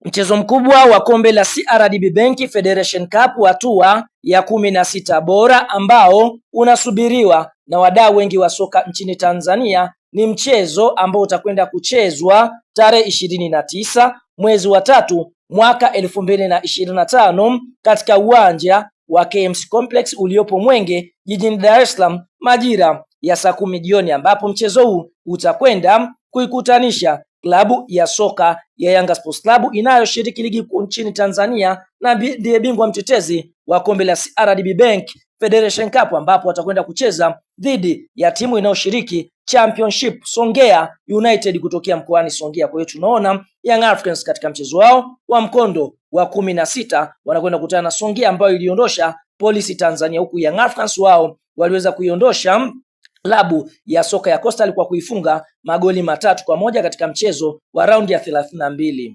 Mchezo mkubwa wa kombe la CRDB Bank Federation Cup hatua ya 16 bora ambao unasubiriwa na wadau wengi wa soka nchini Tanzania ni mchezo ambao utakwenda kuchezwa tarehe 29 mwezi wa 3 mwaka 2025 katika uwanja wa KMC Complex uliopo Mwenge jijini Dar es Salaam majira ya saa 10 jioni, ambapo mchezo huu utakwenda kuikutanisha klabu ya soka ya Yanga Sports Club inayoshiriki ligi kuu nchini Tanzania na ndiye bingwa mtetezi wa kombe la CRDB Bank Federation Cup, ambapo watakwenda kucheza dhidi ya timu inayoshiriki Championship Songea United kutokea mkoani Songea. Kwa hiyo tunaona Young Africans katika mchezo wao wa mkondo wa 16 wanakwenda kukutana na Songea ambayo iliondosha Polisi Tanzania, huku Young Africans wao waliweza kuiondosha klabu ya soka ya Coastal kwa kuifunga magoli 3-1 katika mchezo wa raundi ya 32.